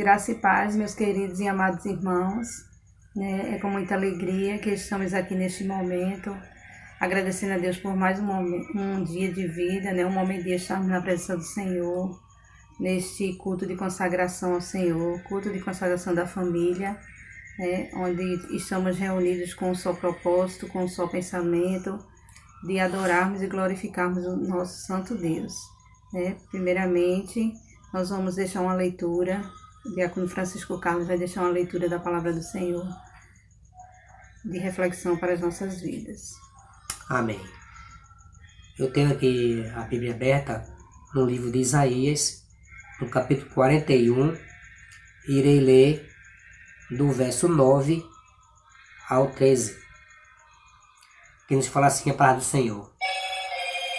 Graça e paz, meus queridos e amados irmãos. É com muita alegria que estamos aqui neste momento, agradecendo a Deus por mais um dia de vida, um momento de estarmos na presença do Senhor, neste culto de consagração ao Senhor, culto de consagração da família, onde estamos reunidos com um só propósito, com um só pensamento, de adorarmos e glorificarmos o nosso Santo Deus. Primeiramente, nós vamos deixar uma leitura. O diácono Francisco Carlos vai deixar uma leitura da palavra do Senhor, de reflexão para as nossas vidas. Amém. Eu tenho aqui a Bíblia aberta no livro de Isaías, no capítulo 41, irei ler do verso 9 ao 13, que nos fala assim a palavra do Senhor.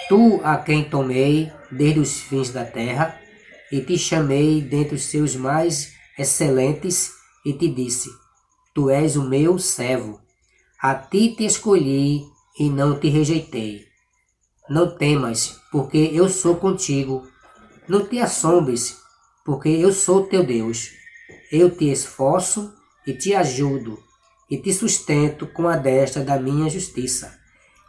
Tu a quem tomei desde os fins da terra, e te chamei dentre os seus mais excelentes, e te disse, tu és o meu servo, a ti te escolhi e não te rejeitei. Não temas, porque eu sou contigo, não te assombres, porque eu sou teu Deus. Eu te esforço e te ajudo, e te sustento com a destra da minha justiça.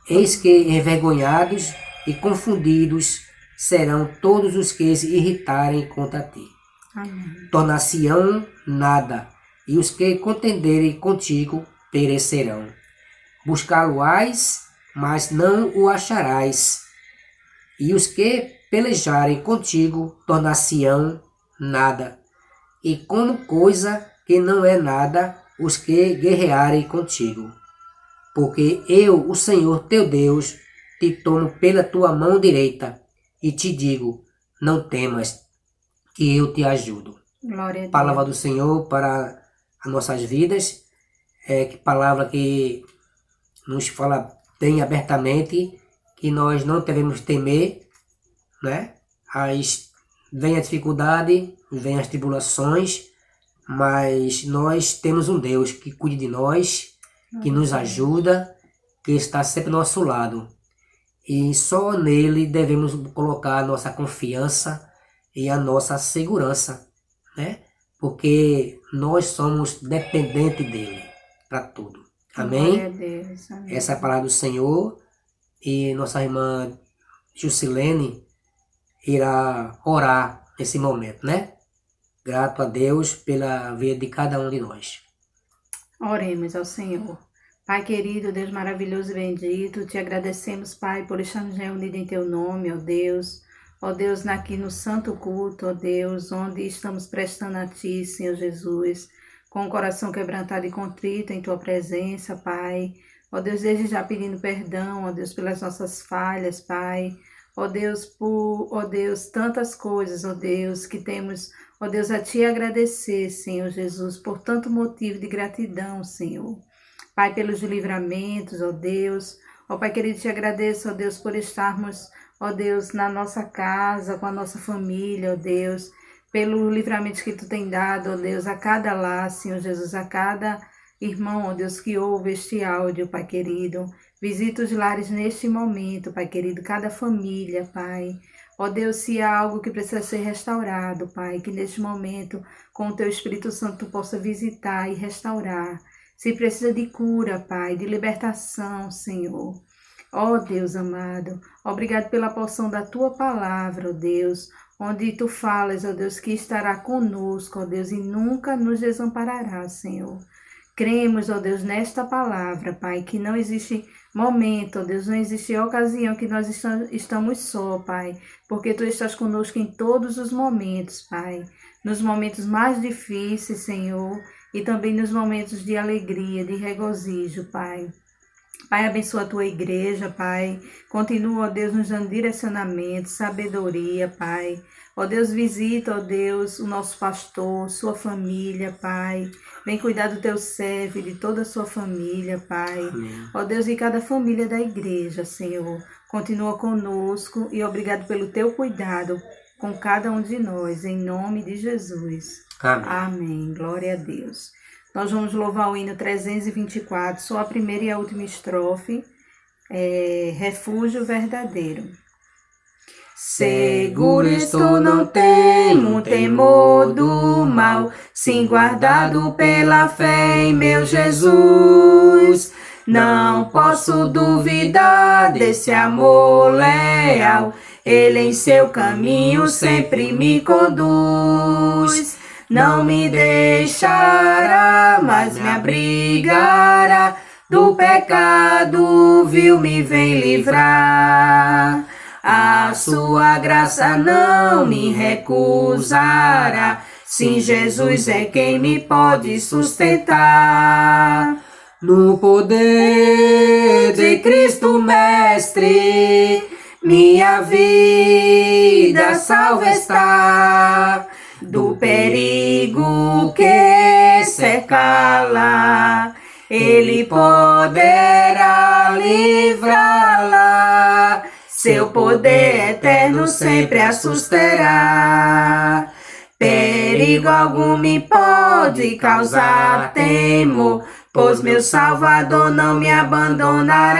Eis que envergonhados e confundidos serão todos os que se irritarem contra ti. Amém. Tornar-se-ão nada, e os que contenderem contigo perecerão. Buscá-lo-ás, mas não o acharás, e os que pelejarem contigo tornar-se-ão nada, e como coisa que não é nada os que guerrearem contigo. Porque eu, o Senhor teu Deus, te tomo pela tua mão direita, e te digo, não temas, que eu te ajudo. Glória a Deus. Palavra do Senhor para as nossas vidas, palavra que nos fala bem abertamente, que nós não devemos temer, Vem a dificuldade, vem as tribulações, mas nós temos um Deus que cuida de nós, que nos ajuda, que está sempre ao nosso lado. E só nele devemos colocar a nossa confiança e a nossa segurança, Porque nós somos dependentes dele para tudo. Amém? Glória a Deus. Amém. Essa é a palavra do Senhor, e nossa irmã Jusilene irá orar nesse momento, Grato a Deus pela vida de cada um de nós. Oremos ao Senhor. Pai querido, Deus maravilhoso e bendito, te agradecemos, Pai, por estarmos reunidos em teu nome, ó Deus. Ó Deus, aqui no santo culto, ó Deus, onde estamos prestando a ti, Senhor Jesus, com o coração quebrantado e contrito em tua presença, Pai. Ó Deus, desde já pedindo perdão, ó Deus, pelas nossas falhas, Pai. Ó Deus, tantas coisas, ó Deus, que temos, ó Deus, a te agradecer, Senhor Jesus, por tanto motivo de gratidão, Senhor. Pai, pelos livramentos, ó Deus. Ó Pai querido, te agradeço, ó Deus, por estarmos, ó Deus, na nossa casa, com a nossa família, ó Deus. Pelo livramento que tu tem dado, ó Deus, a cada lar, Senhor Jesus, a cada irmão, ó Deus, que ouve este áudio, Pai querido. Visita os lares neste momento, Pai querido, cada família, Pai. Ó Deus, se há algo que precisa ser restaurado, Pai, que neste momento, com o teu Espírito Santo, tu possa visitar e restaurar. Se precisa de cura, Pai, de libertação, Senhor. Ó Deus amado, obrigado pela porção da tua palavra, ó Deus, onde tu falas, ó Deus, que estará conosco, ó Deus, e nunca nos desamparará, Senhor. Cremos, ó Deus, nesta palavra, Pai, que não existe momento, ó Deus, não existe ocasião que nós estamos só, Pai, porque tu estás conosco em todos os momentos, Pai, nos momentos mais difíceis, Senhor, e também nos momentos de alegria, de regozijo, Pai. Pai, abençoa a tua igreja, Pai. Continua, ó Deus, nos dando direcionamento, sabedoria, Pai. Ó Deus, visita, ó Deus, o nosso pastor, sua família, Pai. Vem cuidar do teu servo e de toda a sua família, Pai. Amém. Ó Deus, e cada família da igreja, Senhor. Continua conosco e obrigado pelo teu cuidado com cada um de nós, em nome de Jesus. Amém. Amém. Glória a Deus. Nós vamos louvar o hino 324, só a primeira e a última estrofe, Refúgio Verdadeiro. Seguro estou, não temo temor do mal, sim guardado pela fé em meu Jesus. Não posso duvidar desse amor leal, Ele em seu caminho sempre me conduz. Não me deixará, mas me abrigará, do pecado vil me vem livrar. A sua graça não me recusará, sim, Jesus é quem me pode sustentar. No poder de Cristo Mestre, minha vida salva está. Do perigo que cercá-la, Ele poderá livrá-la. Seu poder eterno sempre a susterá. Perigo algum me pode causar temor, pois meu Salvador não me abandonará.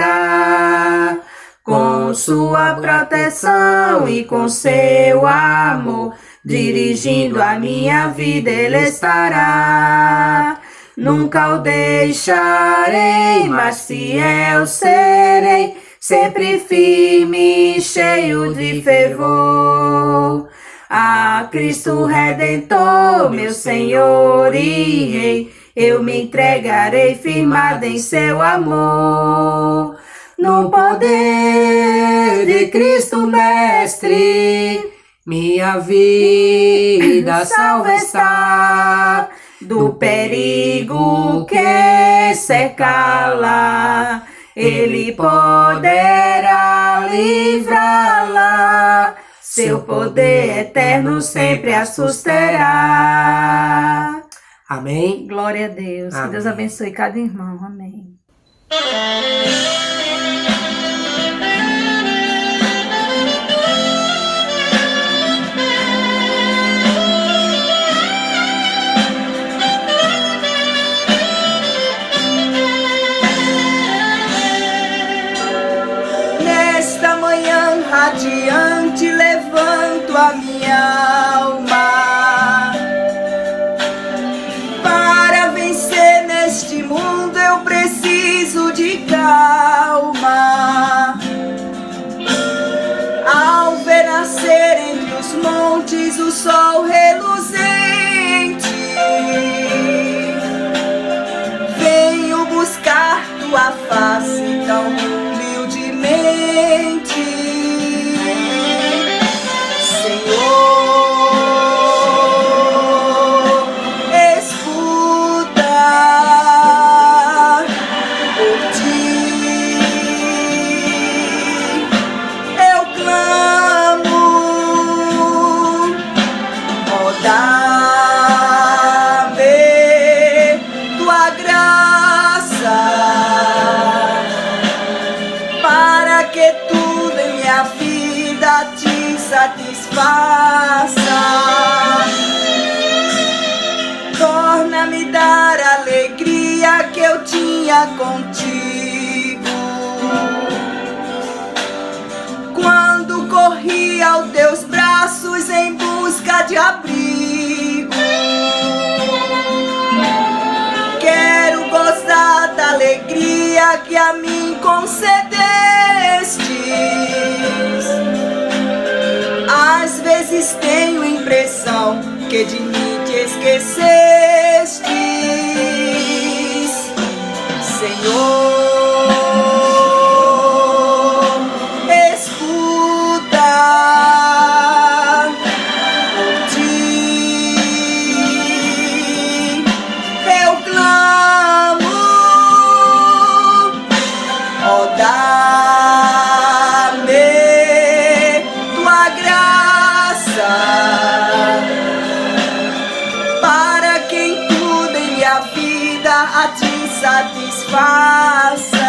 Com sua proteção e com seu amor, dirigindo a minha vida Ele estará. Nunca o deixarei, mas fiel serei, sempre firme e cheio de fervor. A Cristo Redentor, meu Senhor e Rei, eu me entregarei firmada em seu amor. No poder de Cristo Mestre, minha vida salva está. Do perigo que cercá-la, Ele poderá livrá-la. Seu poder eterno sempre a susterá. Amém? Glória a Deus. Amém. Que Deus abençoe cada irmão. Amém. Nesta manhã radiante levanto a minha alma. Para vencer neste mundo eu preciso de calma. Ao ver nascer entre os montes o sol reluzente, venho buscar tua face tão humildemente. Senhor, escuta por ti, eu clamo, ó, dá-me tua graça, para que tudo em minha vida te satisfaça. Torna-me dar a alegria que eu tinha contigo, quando corri aos teus braços em busca de abrigo. Quero gozar da alegria que a mim concedestes. Às vezes tenho impressão que de mim te esquecestes, Senhor, escuta por ti, eu clamo, ó, dá-me tua graça, para que em tudo em minha vida a ti satisfaça.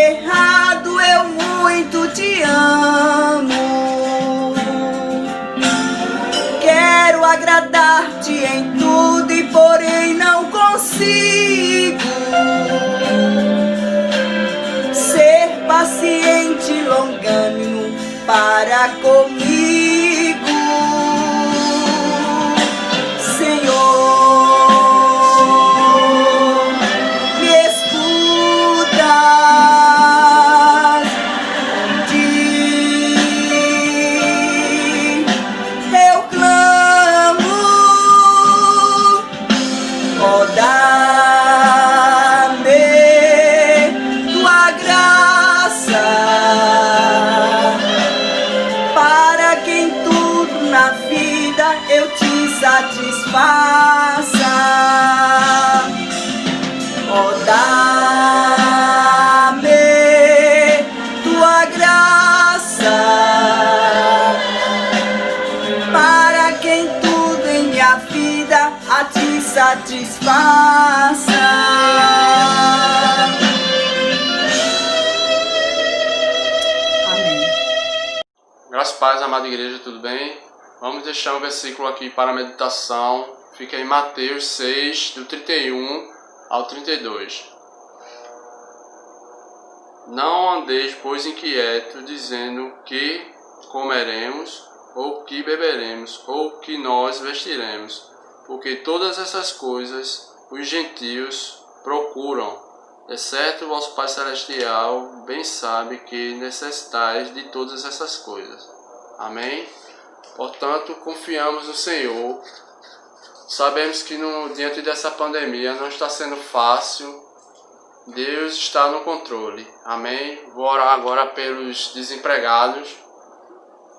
errado, eu muito te amo. Quero agradar-te em tudo e porém não consigo ser paciente e longânimo para comigo. Senhor, me escutas, eu clamo, ó, dá-me tua graça, para que em tudo na vida eu te satisfaça. Ó, dá-me tua graça, para que em tudo em minha vida a ti satisfaça. Amém. Graças a paz, amada igreja, tudo bem? Vamos deixar um versículo aqui para a meditação. Fica em Mateus 6, do 31 ao 32. Não andeis, pois, inquietos, dizendo que comeremos, ou que beberemos, ou que nós vestiremos, porque todas essas coisas os gentios procuram, exceto o vosso Pai Celestial bem sabe que necessitais de todas essas coisas. Amém? Portanto, confiamos no Senhor. Sabemos que diante dessa pandemia não está sendo fácil. Deus está no controle. Amém? Vou orar agora pelos desempregados.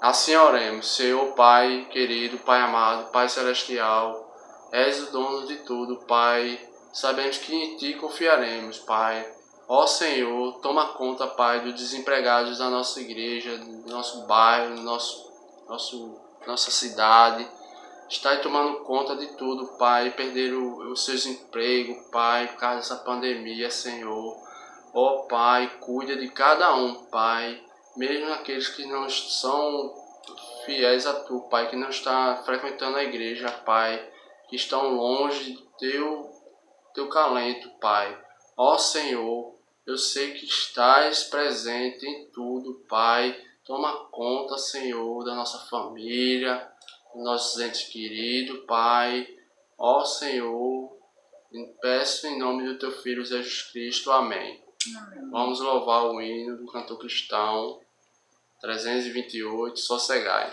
Assim oremos. Senhor Pai querido, Pai amado, Pai Celestial, és o dono de tudo, Pai. Sabemos que em Ti confiaremos, Pai. Ó Senhor, toma conta, Pai, dos desempregados da nossa igreja, do nosso bairro, nossa cidade. Está tomando conta de tudo, Pai. Perderam os seus empregos, Pai, por causa dessa pandemia, Senhor. Ó Pai, cuida de cada um, Pai. Mesmo aqueles que não são fiéis a Tu, Pai, que não estão frequentando a igreja, Pai, que estão longe do Teu calento, Pai. Ó Senhor, eu sei que estás presente em tudo, Pai. Toma conta, Senhor, da nossa família, dos nossos entes queridos, Pai. Ó Senhor, peço em nome do Teu Filho Jesus Cristo. Amém. Vamos louvar o hino do cantor cristão 328, Sossegai.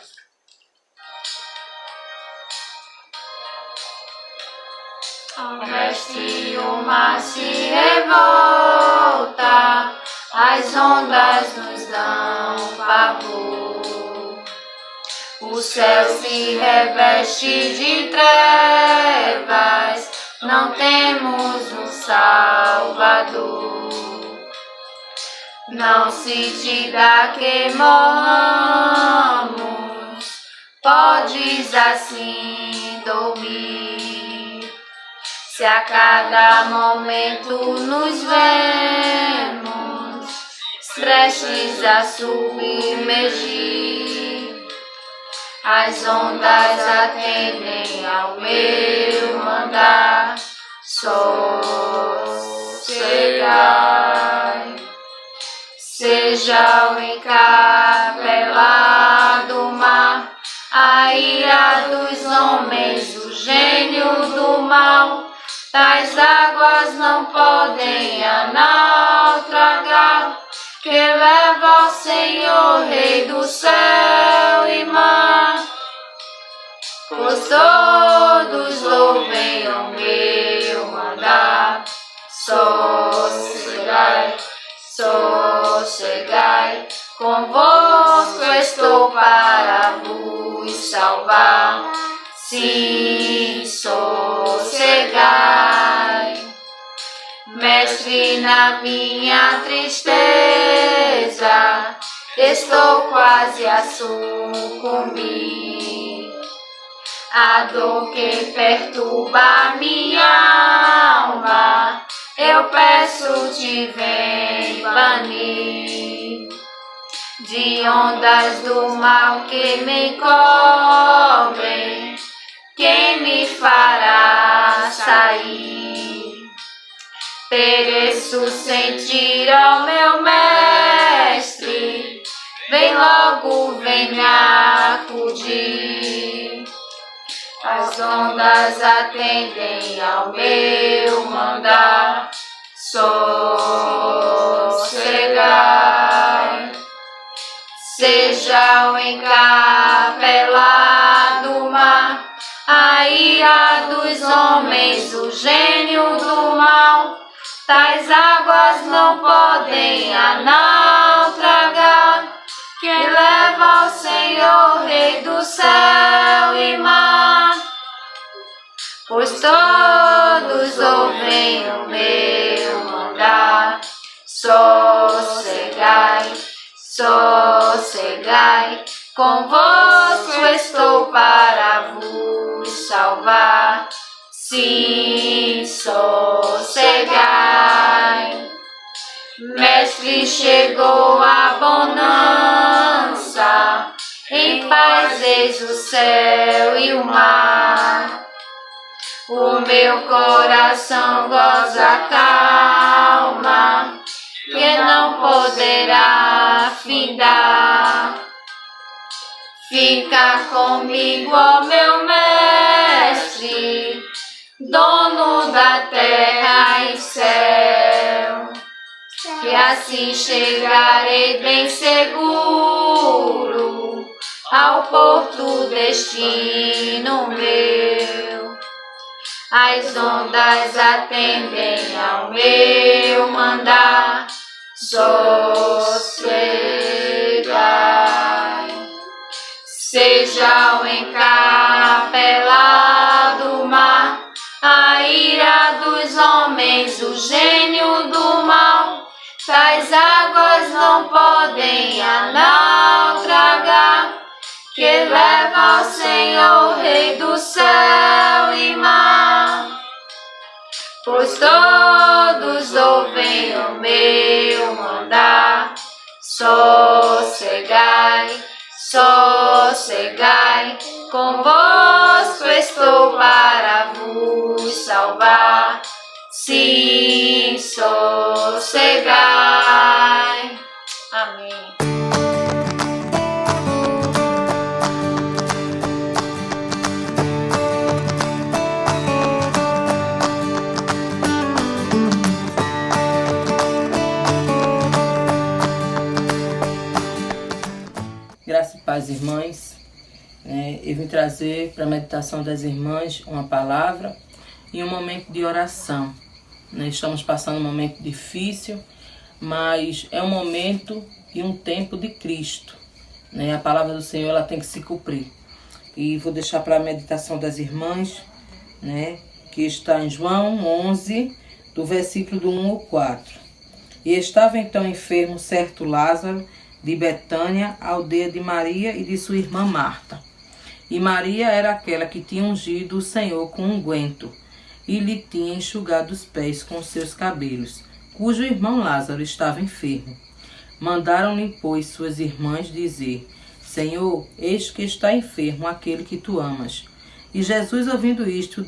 Ao mestre o mar se revolta, as ondas nos dão pavor. O céu se reveste de trevas, não temos um Salvador. Não se te dá que morramos, podes assim dormir. Se a cada momento nos vemos prestes a submergir, as ondas atendem ao meu mandar. Sossegai. Seja o encapelado mar, a ira dos homens, o gênio do mal, tais águas não podem naufragar, que leva ao Senhor, Rei do céu e mar. Pois todos louvem ao meu mandar. Sossegai, sossegai, convosco estou para vos salvar. Sim, sossegai. Mestre, na minha tristeza, estou quase a sucumbir. a dor que perturba minha alma, eu peço-te, vem banir. De ondas do mal que me cobrem, quem me fará sair? Pereço sem ti, ó meu mestre, vem logo, vem me acudir. As ondas atendem ao meu mandar, sossegai. Seja o encapelado mar, a ira dos homens, o gênio do mal, tais águas não podem a naufragar, que leva ao Senhor, Rei do céu e mar. Pois todos ouvem o meu mandar, sossegai, sossegai, convosco estou para vos salvar. Sim, sossegai. Mestre, chegou a bonança, em paz eis o céu e o mar. O meu coração goza calma, que não poderá findar. Fica comigo, ó meu mestre, dono da terra e céu, que assim chegarei bem seguro ao porto destino meu. As ondas atendem ao meu mandar, sossegai. Seja o encapelado mar, a ira dos homens, o gênio do mal, tais águas não podem a naufragar, que leva ao Senhor, Rei do céu e mar. Pois todos ouvem o meu mandar, sossegai, sossegai, convosco estou para vos salvar. Sim, sossegai. Amém. Graça e paz, irmãs. Eu vim trazer para a meditação das irmãs uma palavra e um momento de oração. Estamos passando um momento difícil, mas é um momento e um tempo de Cristo. A palavra do Senhor ela tem que se cumprir. E vou deixar para a meditação das irmãs, que está em João 11, do versículo do 1 ao 4. E estava então enfermo certo Lázaro, de Betânia, aldeia de Maria e de sua irmã Marta. E Maria era aquela que tinha ungido o Senhor com unguento, e lhe tinha enxugado os pés com seus cabelos, cujo irmão Lázaro estava enfermo. Mandaram-lhe, pois, suas irmãs dizer: Senhor, eis que está enfermo aquele que tu amas. E Jesus, ouvindo isto,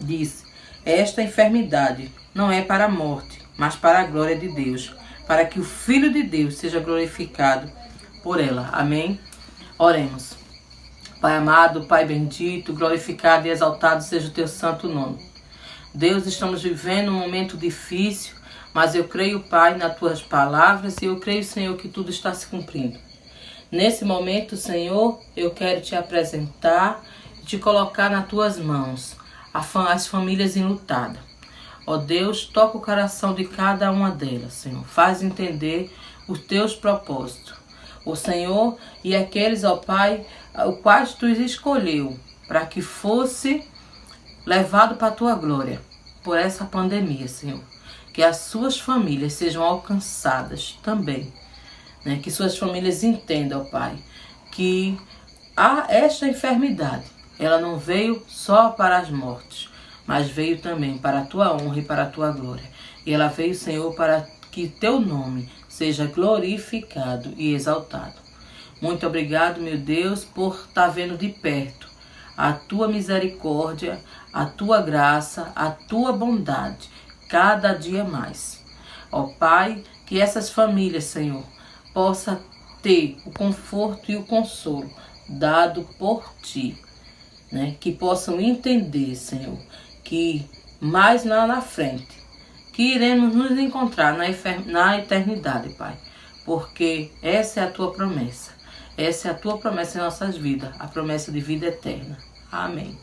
disse: Esta enfermidade não é para a morte, mas para a glória de Deus, para que o Filho de Deus seja glorificado por ela. Amém? Oremos. Pai amado, Pai bendito, glorificado e exaltado seja o teu santo nome. Deus, estamos vivendo um momento difícil, mas eu creio, Pai, nas tuas palavras e eu creio, Senhor, que tudo está se cumprindo. Nesse momento, Senhor, eu quero te apresentar e te colocar nas tuas mãos as famílias enlutadas. Ó Deus, toca o coração de cada uma delas, Senhor. Faz entender os teus propósitos. O Senhor e aqueles, ó Pai, o quais tu escolheu para que fosse levado para a tua glória por essa pandemia, Senhor. Que as suas famílias sejam alcançadas também. Que suas famílias entendam, ó Pai, que esta enfermidade ela não veio só para as mortes, mas veio também para a tua honra e para a tua glória. E ela veio, Senhor, para que teu nome seja glorificado e exaltado. Muito obrigado, meu Deus, por estar vendo de perto a tua misericórdia, a tua graça, a tua bondade, cada dia mais. Ó Pai, que essas famílias, Senhor, possam ter o conforto e o consolo dado por Ti, né? Que possam entender, Senhor, que mais lá na frente, que iremos nos encontrar na eternidade, Pai, porque essa é a Tua promessa. Essa é a Tua promessa em nossas vidas, a promessa de vida eterna. Amém.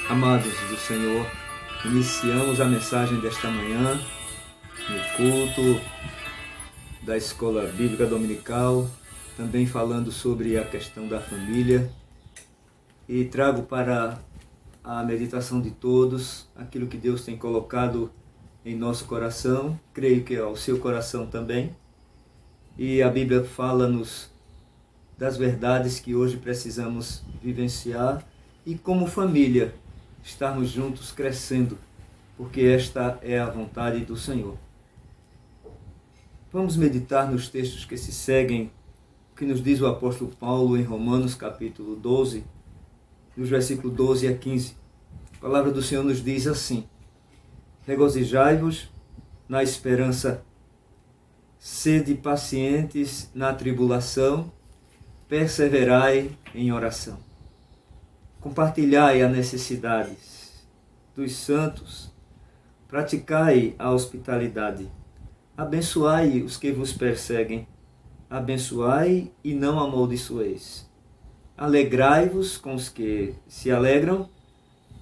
Amados do Senhor, iniciamos a mensagem desta manhã no culto da Escola Bíblica Dominical, também falando sobre a questão da família, e trago para a meditação de todos aquilo que Deus tem colocado em nosso coração, creio que ao seu coração também, e a Bíblia fala-nos das verdades que hoje precisamos vivenciar e como família estarmos juntos crescendo, porque esta é a vontade do Senhor. Vamos meditar nos textos que se seguem, que nos diz o apóstolo Paulo em Romanos capítulo 12, nos versículos 12 a 15. A palavra do Senhor nos diz assim: regozijai-vos na esperança, sede pacientes na tribulação, perseverai em oração. Compartilhai as necessidades dos santos, praticai a hospitalidade, abençoai os que vos perseguem, abençoai e não amaldiçoeis. Alegrai-vos com os que se alegram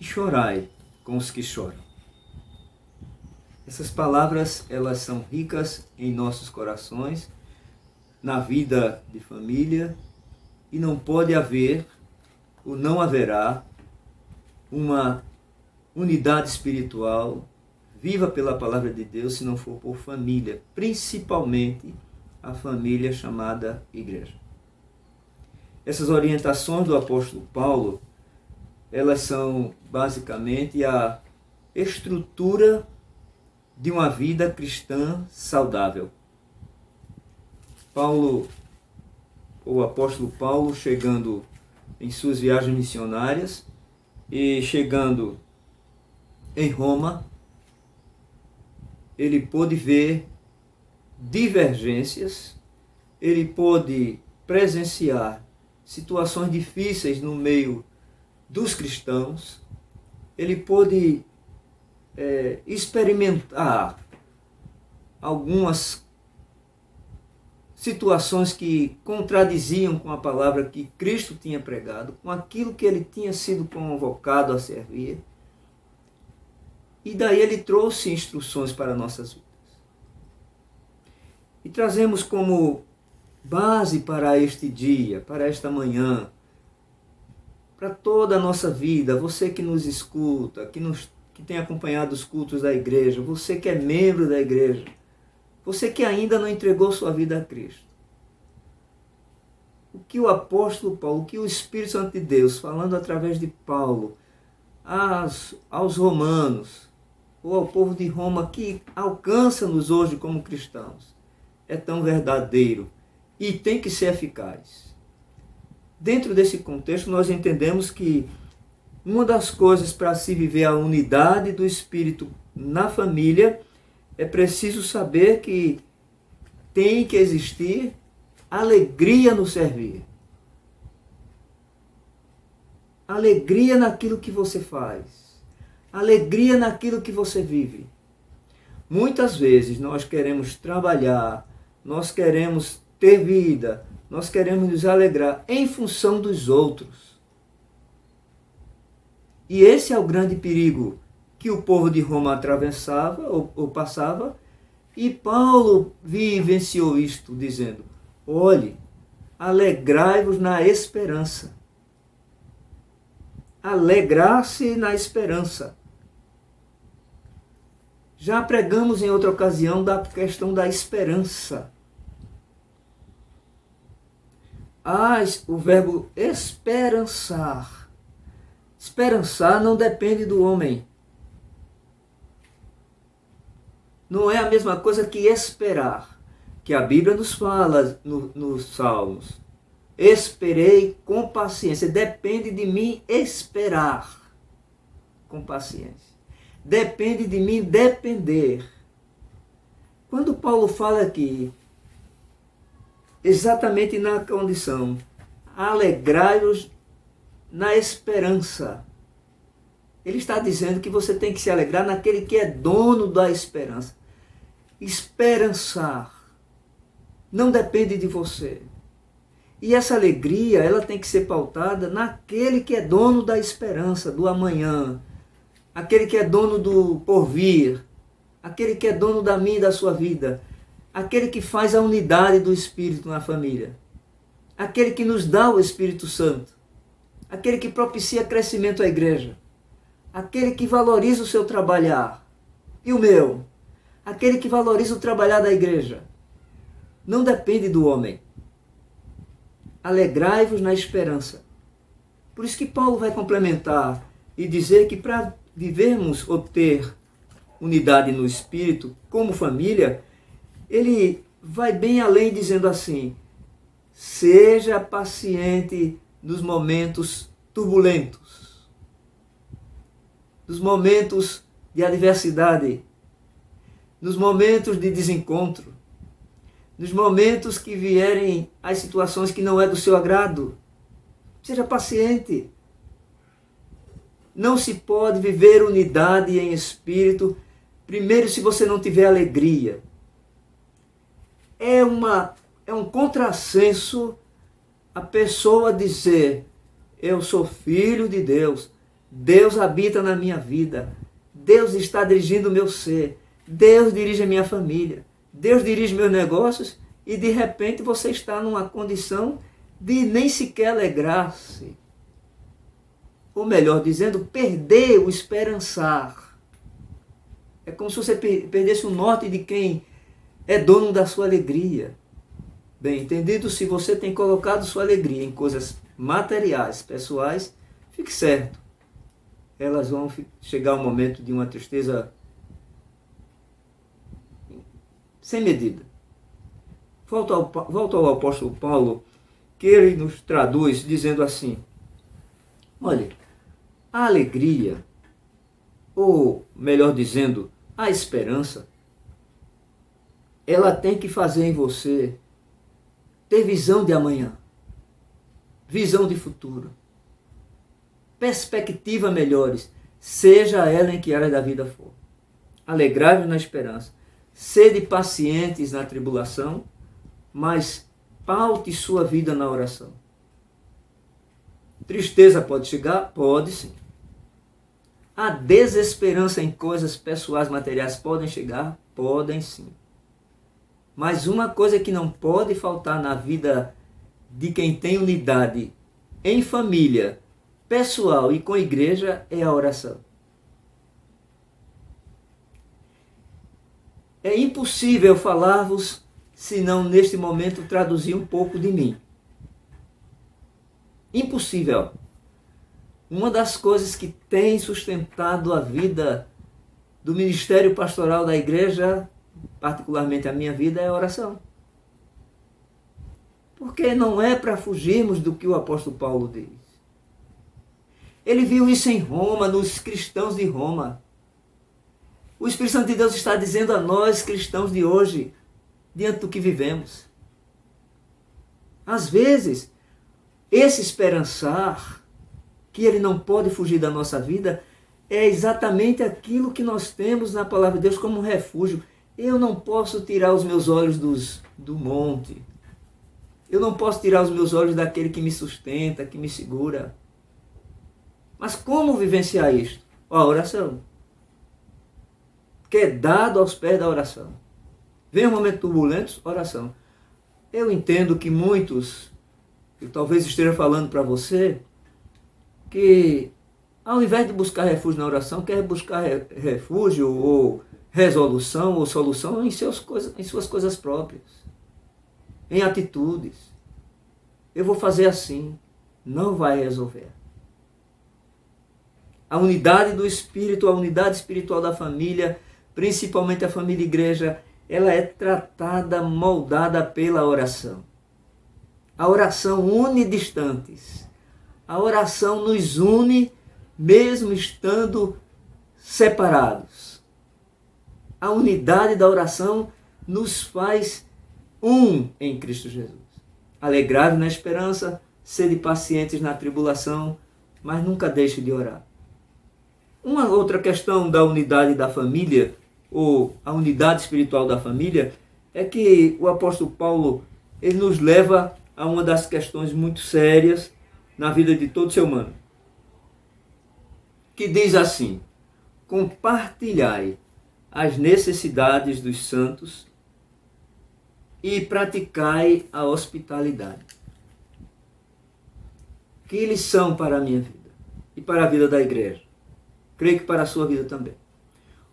e chorai com os que choram. Essas palavras, elas são ricas em nossos corações, na vida de família, e não pode haver ou não haverá uma unidade espiritual viva pela palavra de Deus se não for por família, principalmente a família chamada igreja. Essas orientações do apóstolo Paulo, elas são basicamente a estrutura de uma vida cristã saudável. O apóstolo Paulo, chegando em suas viagens missionárias e chegando em Roma, ele pôde ver divergências, ele pôde presenciar situações difíceis no meio dos cristãos, ele pôde experimentar algumas situações que contradiziam com a palavra que Cristo tinha pregado, com aquilo que ele tinha sido convocado a servir. E daí ele trouxe instruções para nossas vidas. E trazemos como base para este dia, para esta manhã, para toda a nossa vida, você que nos escuta, que tem acompanhado os cultos da igreja, você que é membro da igreja, você que ainda não entregou sua vida a Cristo. O que o apóstolo Paulo, o que o Espírito Santo de Deus, falando através de Paulo, aos romanos, ou ao povo de Roma, que alcança-nos hoje como cristãos, é tão verdadeiro e tem que ser eficaz. Dentro desse contexto, nós entendemos que uma das coisas para se viver a unidade do Espírito na família é preciso saber que tem que existir alegria no servir. Alegria naquilo que você faz. Alegria naquilo que você vive. Muitas vezes nós queremos trabalhar, nós queremos ter vida, nós queremos nos alegrar em função dos outros. E esse é o grande perigo que o povo de Roma atravessava ou passava, E Paulo vivenciou isto, dizendo: olhe, alegrai-vos na esperança. Alegrar-se na esperança. Já pregamos em outra ocasião da questão da esperança. O verbo esperançar. Esperançar não depende do homem. Não é a mesma coisa que esperar, que a Bíblia nos fala nos Salmos. Esperei com paciência. Depende de mim esperar com paciência. Depende de mim depender. Quando Paulo fala aqui, exatamente na condição, alegrai-vos na esperança. Ele está dizendo que você tem que se alegrar naquele que é dono da esperança. Esperançar não depende de você. E essa alegria, ela tem que ser pautada naquele que é dono da esperança, do amanhã. Aquele que é dono do porvir. Aquele que é dono da minha e da sua vida. Aquele que faz a unidade do Espírito na família. Aquele que nos dá o Espírito Santo. Aquele que propicia crescimento à igreja. Aquele que valoriza o seu trabalhar. E o meu? Aquele que valoriza o trabalhar da igreja. Não depende do homem. Alegrai-vos na esperança. Por isso que Paulo vai complementar e dizer que para vivermos ou ter unidade no Espírito, como família, ele vai bem além dizendo assim: seja paciente nos momentos turbulentos, nos momentos de adversidade, nos momentos de desencontro, nos momentos que vierem as situações que não é do seu agrado. Seja paciente. Não se pode viver unidade em espírito, primeiro, se você não tiver alegria. É um contrassenso a pessoa dizer: eu sou filho de Deus, Deus habita na minha vida, Deus está dirigindo o meu ser, Deus dirige a minha família, Deus dirige meus negócios, e de repente você está numa condição de nem sequer alegrar-se. Ou melhor dizendo, perder o esperançar. É como se você perdesse o norte de quem é dono da sua alegria. Bem entendido, se você tem colocado sua alegria em coisas materiais, pessoais, fique certo. Elas vão chegar ao momento de uma tristeza sem medida. Volto ao apóstolo Paulo, que ele nos traduz dizendo assim: olha, a alegria, ou melhor dizendo, a esperança, ela tem que fazer em você ter visão de amanhã, visão de futuro, perspectiva melhores, seja ela em que área da vida for. Alegrai-vos na esperança, sede pacientes na tribulação, mas paute sua vida na oração. Tristeza pode chegar? Pode sim. A desesperança em coisas pessoais, materiais podem chegar? Podem sim. Mas uma coisa que não pode faltar na vida de quem tem unidade em família, pessoal e com a igreja é a oração. É impossível falar-vos se não neste momento traduzir um pouco de mim. Impossível. Uma das coisas que tem sustentado a vida do ministério pastoral da igreja, particularmente a minha vida, é a oração. Porque não é para fugirmos do que o apóstolo Paulo diz. Ele viu isso em Roma, nos cristãos de Roma. O Espírito Santo de Deus está dizendo a nós, cristãos de hoje, diante do que vivemos. Às vezes, esse esperançar, que ele não pode fugir da nossa vida, é exatamente aquilo que nós temos na palavra de Deus como um refúgio. Eu não posso tirar os meus olhos do monte. Eu não posso tirar os meus olhos daquele que me sustenta, que me segura. Mas como vivenciar isto? A oração. Que é dado aos pés da oração. Vem um momento turbulento, oração. Eu entendo que muitos, eu talvez esteja falando para você, que ao invés de buscar refúgio na oração, quer buscar refúgio ou resolução ou solução em suas coisas próprias, em atitudes. Eu vou fazer assim, não vai resolver. A unidade do Espírito, a unidade espiritual da família, principalmente a família igreja, ela é tratada, moldada pela oração. A oração une distantes. A oração nos une mesmo estando separados. A unidade da oração nos faz um em Cristo Jesus. Alegrai-vos na esperança, sede pacientes na tribulação, mas nunca deixe de orar. Uma outra questão da unidade da família, ou a unidade espiritual da família, é que o apóstolo Paulo ele nos leva a uma das questões muito sérias na vida de todo ser humano, que diz assim: compartilhai as necessidades dos santos e praticai a hospitalidade. Que lição para a minha vida e para a vida da igreja. Creio que para a sua vida também.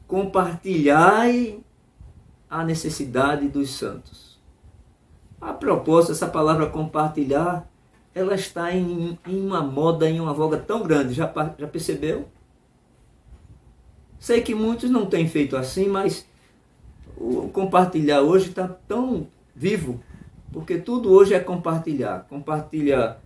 Compartilhai a necessidade dos santos. A propósito, essa palavra compartilhar, ela está em uma moda, em uma voga tão grande. Já percebeu? Sei que muitos não têm feito assim, mas o compartilhar hoje está tão vivo, porque tudo hoje é compartilhar. Compartilha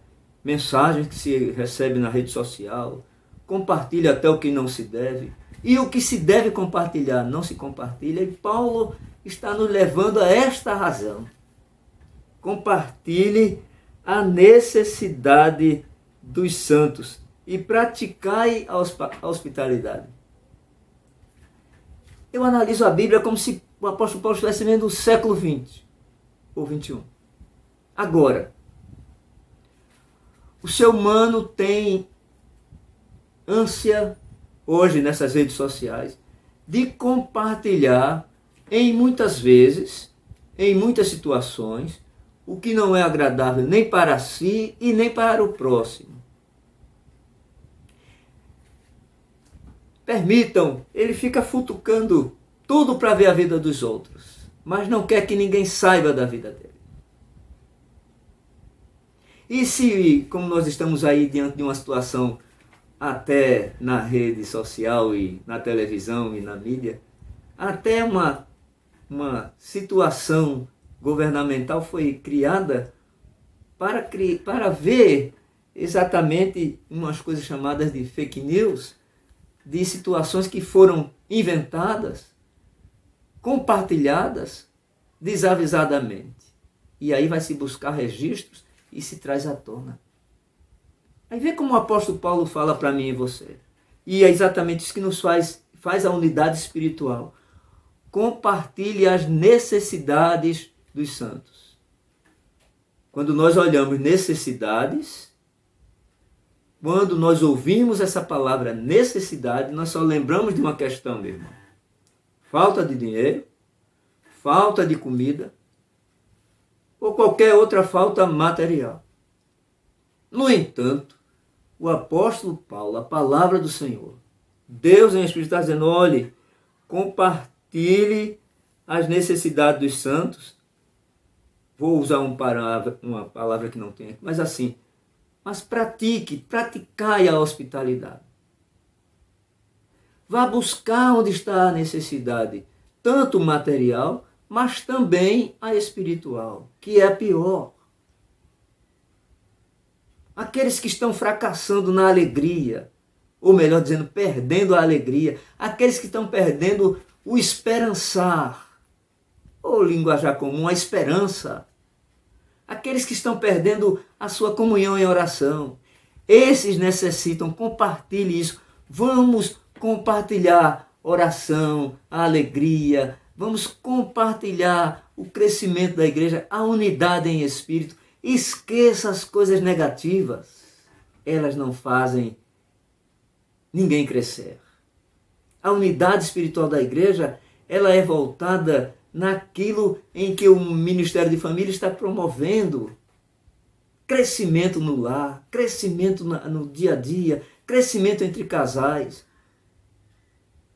mensagens que se recebe na rede social, compartilha até o que não se deve, e o que se deve compartilhar não se compartilha, e Paulo está nos levando a esta razão. Compartilhe a necessidade dos santos e praticai a hospitalidade. Eu analiso a Bíblia como se o apóstolo Paulo estivesse vendo o século XX ou XXI. Agora, o ser humano tem ânsia, hoje nessas redes sociais, de compartilhar muitas vezes, em muitas situações, o que não é agradável nem para si e nem para o próximo. Permitam, ele fica futucando tudo para ver a vida dos outros, mas não quer que ninguém saiba da vida dele. E se, como nós estamos aí diante de uma situação, até na rede social e na televisão e na mídia, até uma situação governamental foi criada para ver exatamente umas coisas chamadas de fake news, de situações que foram inventadas, compartilhadas desavisadamente. E aí vai se buscar registros e se traz à tona. Aí vê como o apóstolo Paulo fala para mim e você. E é exatamente isso que nos faz a unidade espiritual. Compartilhe as necessidades dos santos. Quando nós olhamos necessidades, quando nós ouvimos essa palavra necessidade, nós só lembramos de uma questão, meu irmão. Falta de dinheiro, falta de comida, ou qualquer outra falta material. No entanto, o apóstolo Paulo, a palavra do Senhor, Deus em Espírito está dizendo, olhe, compartilhe as necessidades dos santos. Vou usar uma palavra que não tem aqui, mas assim, mas praticai a hospitalidade. Vá buscar onde está a necessidade, tanto material, mas também a espiritual, que é pior. Aqueles que estão fracassando na alegria, ou melhor dizendo, perdendo a alegria, aqueles que estão perdendo o esperançar, ou linguajar comum, a esperança, aqueles que estão perdendo a sua comunhão em oração, esses necessitam, compartilhe isso, vamos compartilhar oração, a alegria, vamos compartilhar o crescimento da igreja, a unidade em espírito. Esqueça as coisas negativas, elas não fazem ninguém crescer. A unidade espiritual da igreja, ela é voltada naquilo em que o Ministério de Família está promovendo. Crescimento no lar, crescimento no dia a dia, crescimento entre casais.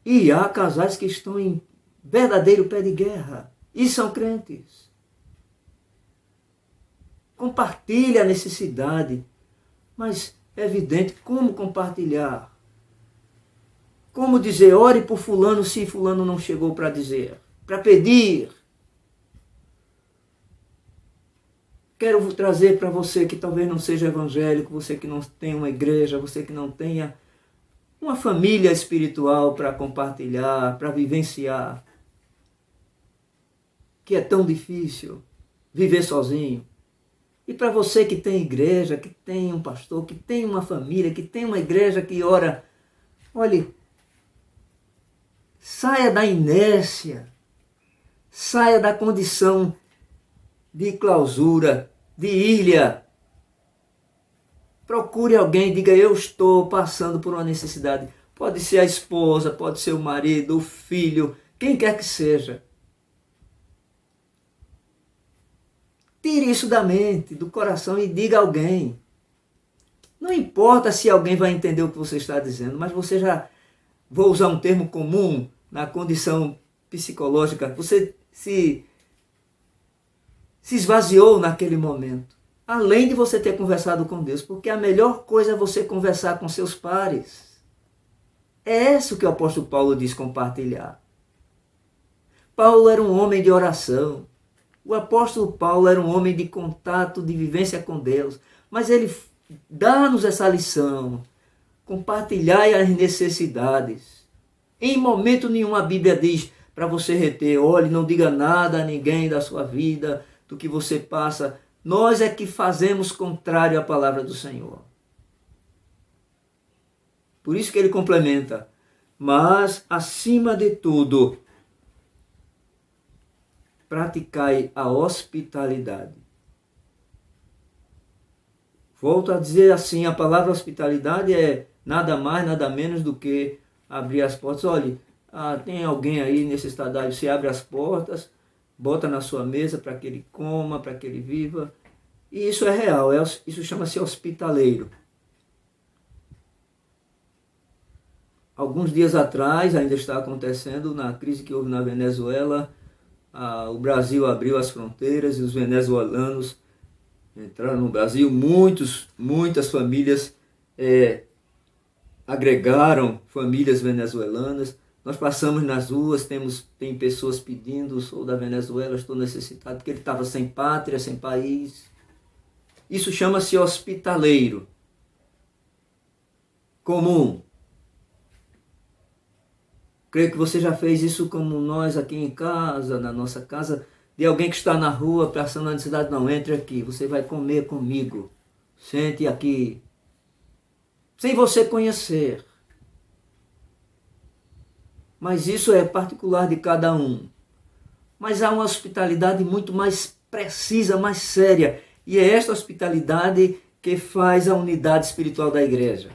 E há casais que estão em verdadeiro pé de guerra e são crentes. Compartilha a necessidade, mas é evidente como compartilhar. Como dizer, ore por fulano se fulano não chegou para dizer, para pedir. Quero trazer para você que talvez não seja evangélico, você que não tem uma igreja, você que não tenha uma família espiritual para compartilhar, para vivenciar, que é tão difícil viver sozinho. E para você que tem igreja, que tem um pastor, que tem uma família, que tem uma igreja que ora, olhe, saia da inércia, saia da condição de clausura, de ilha. Procure alguém, diga, eu estou passando por uma necessidade. Pode ser a esposa, pode ser o marido, o filho, quem quer que seja. Tire isso da mente, do coração e diga a alguém. Não importa se alguém vai entender o que você está dizendo, mas você já, vou usar um termo comum na condição psicológica, você se esvaziou naquele momento. Além de você ter conversado com Deus, porque a melhor coisa é você conversar com seus pares. É isso que o apóstolo Paulo diz, compartilhar. Paulo era um homem de oração. O apóstolo Paulo era um homem de contato, de vivência com Deus. Mas ele dá-nos essa lição. Compartilhar as necessidades. Em momento nenhum a Bíblia diz para você reter. Olhe, não diga nada a ninguém da sua vida, do que você passa. Nós é que fazemos contrário à palavra do Senhor. Por isso que ele complementa. Mas, acima de tudo, praticai a hospitalidade. Volto a dizer assim, a palavra hospitalidade é nada mais, nada menos do que abrir as portas. Olhe, tem alguém aí necessitado, você abre as portas, bota na sua mesa para que ele coma, para que ele viva. E isso é real, isso chama-se hospitaleiro. Alguns dias atrás, ainda está acontecendo, na crise que houve na Venezuela, o Brasil abriu as fronteiras e os venezuelanos entraram no Brasil. Muitas famílias agregaram famílias venezuelanas. Nós passamos nas ruas, tem pessoas pedindo, sou da Venezuela, estou necessitado, porque ele estava sem pátria, sem país. Isso chama-se hospitaleiro. Comum. Creio que você já fez isso como nós aqui em casa, na nossa casa, de alguém que está na rua, passando a necessidade, não, entre aqui, você vai comer comigo, sente aqui, sem você conhecer. Mas isso é particular de cada um. Mas há uma hospitalidade muito mais precisa, mais séria, e é esta hospitalidade que faz a unidade espiritual da igreja.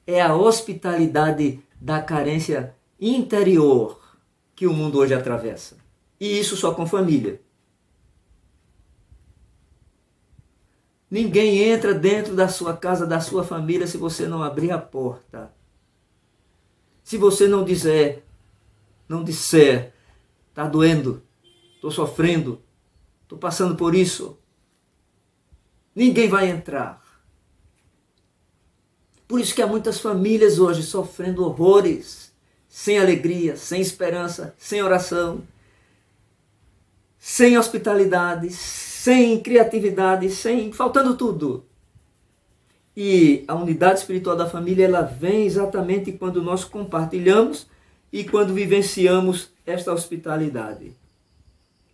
É a hospitalidade da carência interior que o mundo hoje atravessa. E isso só com família. Ninguém entra dentro da sua casa, da sua família, se você não abrir a porta. Se você não disser, está doendo, estou sofrendo, estou passando por isso, ninguém vai entrar. Por isso que há muitas famílias hoje sofrendo horrores, sem alegria, sem esperança, sem oração, sem hospitalidade, sem criatividade, faltando tudo. E a unidade espiritual da família, ela vem exatamente quando nós compartilhamos e quando vivenciamos esta hospitalidade.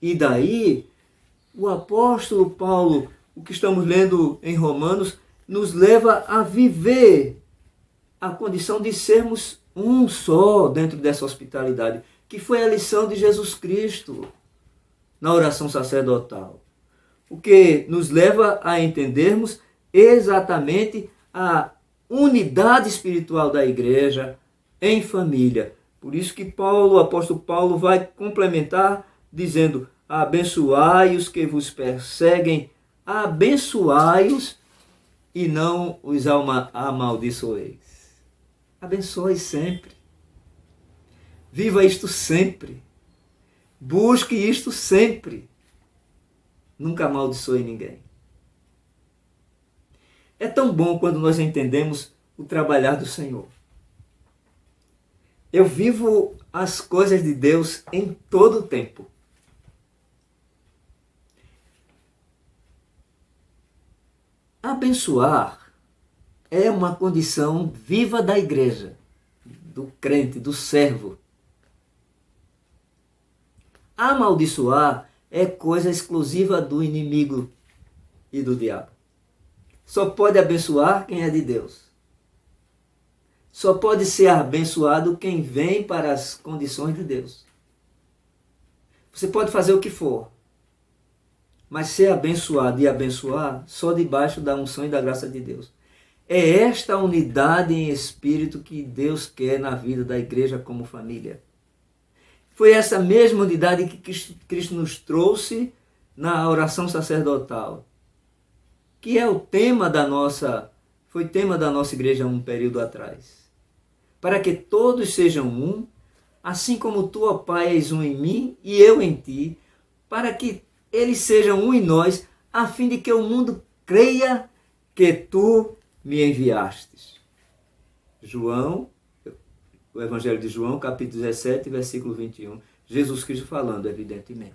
E daí, o apóstolo Paulo, o que estamos lendo em Romanos, nos leva a viver a condição de sermos um só dentro dessa hospitalidade, que foi a lição de Jesus Cristo na oração sacerdotal. O que nos leva a entendermos exatamente a unidade espiritual da igreja em família. Por isso que o apóstolo Paulo vai complementar dizendo: abençoai os que vos perseguem, abençoai-os e não os amaldiçoeis. Abençoe sempre. Viva isto sempre. Busque isto sempre. Nunca amaldiçoe ninguém. É tão bom quando nós entendemos o trabalhar do Senhor. Eu vivo as coisas de Deus em todo o tempo. Abençoar é uma condição viva da igreja, do crente, do servo. Amaldiçoar é coisa exclusiva do inimigo e do diabo. Só pode abençoar quem é de Deus. Só pode ser abençoado quem vem para as condições de Deus. Você pode fazer o que for, mas ser abençoado e abençoar só debaixo da unção e da graça de Deus. É esta unidade em espírito que Deus quer na vida da igreja como família. Foi essa mesma unidade que Cristo nos trouxe na oração sacerdotal, que é o tema da nossa, foi tema da nossa igreja um período atrás. Para que todos sejam um, assim como tu, ó Pai, és um em mim e eu em ti, para que eles sejam um em nós, a fim de que o mundo creia que tu me enviastes. João, o Evangelho de João, capítulo 17, versículo 21. Jesus Cristo falando, evidentemente.